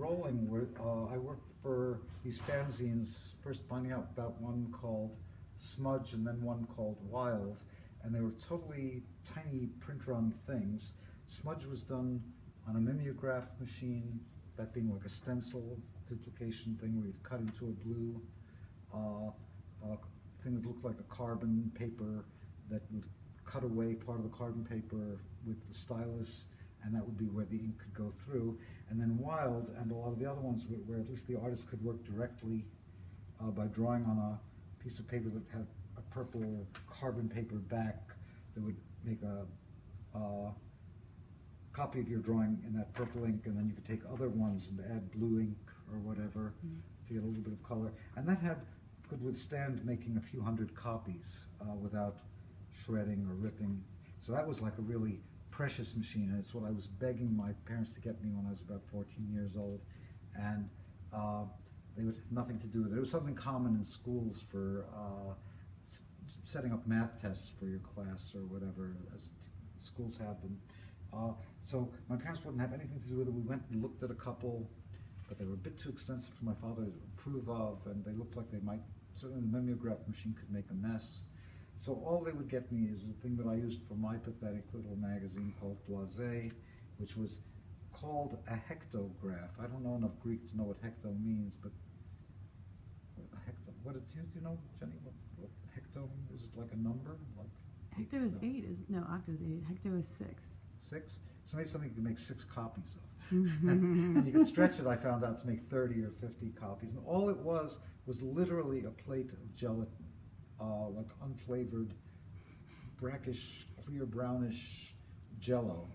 rolling. I worked for these fanzines, first finding out about one called Smudge and then one called Wild, and they were totally tiny print-run things. Smudge was done on a mimeograph machine, that being like a stencil duplication thing where you'd cut into a blue thing that looked like a carbon paper that would cut away part of the carbon paper with the stylus, and that would be where the ink could go through. And then Wild, and a lot of the other ones where at least the artist could work directly by drawing on a piece of paper that had a purple carbon paper back that would make a copy of your drawing in that purple ink, and then you could take other ones and add blue ink or whatever to get a little bit of color. And that could withstand making a few hundred copies without shredding or ripping. So that was like a really precious machine, and it's what I was begging my parents to get me when I was about 14 years old. And they would have nothing to do with it. It was something common in schools for setting up math tests for your class or whatever, as schools had them. So my parents wouldn't have anything to do with it. We went and looked at a couple, but they were a bit too expensive for my father to approve of, and they looked like they might, certainly the mimeograph machine could make a mess. So all they would get me is the thing that I used for my pathetic little magazine called Blasé, which was called a hectograph. I don't know enough Greek to know what hecto means, but do you know, Jenny, what hecto means? Is it like a number? Like Hecto is 8, no, octo is 8. Hecto is 6. 6? So maybe something you can make 6 copies of. And you could stretch it, I found out, to make 30 or 50 copies. And all it was literally a plate of gelatin, like unflavored, brackish, clear brownish Jello.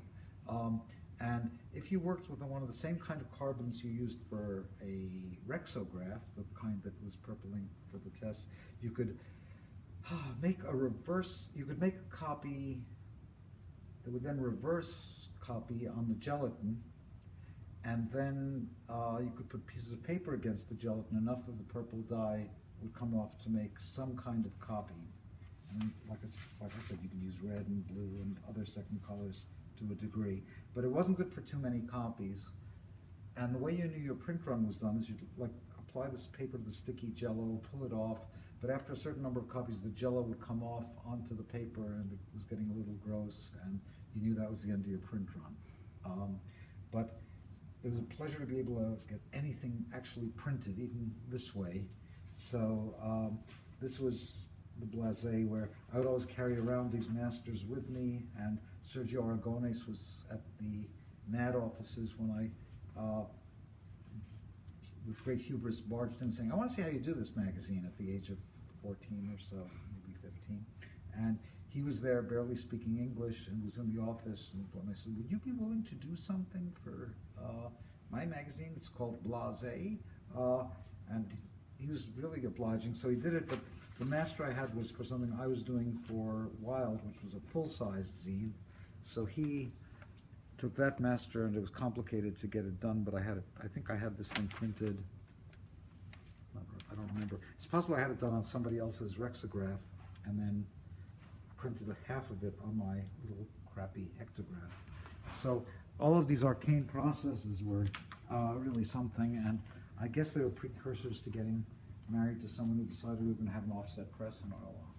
And if you worked with one of the same kind of carbons you used for a rexograph, the kind that was purple ink for the test, you could make a reverse, you could make a copy that would then reverse copy on the gelatin, and then you could put pieces of paper against the gelatin. Enough of the purple dye would come off to make some kind of copy. And like I said, you can use red and blue and other second colors to a degree, but it wasn't good for too many copies. And the way you knew your print run was done is you'd like apply this paper to the sticky Jello, pull it off, but after a certain number of copies, the Jello would come off onto the paper, and it was getting a little gross, and you knew that was the end of your print run. But it was a pleasure to be able to get anything actually printed, even this way. So this was the Blasé, where I would always carry around these masters with me, and Sergio Aragones was at the MAD offices when I, with great hubris, barged in saying, "I want to see how you do this magazine," at the age of 14 or so, maybe 15. And he was there barely speaking English and was in the office, and I said, "Would you be willing to do something for my magazine? It's called Blasé." And he was really obliging, so he did it, but the master I had was for something I was doing for Wild, which was a full-sized zine. So he took that master, and it was complicated to get it done, but I think I had this thing printed, I don't remember. It's possible I had it done on somebody else's rexograph, and then printed a half of it on my little crappy hectograph. So all of these arcane processes were really something, and I guess they were precursors to getting married to someone who decided we were going to have an offset press in our lives.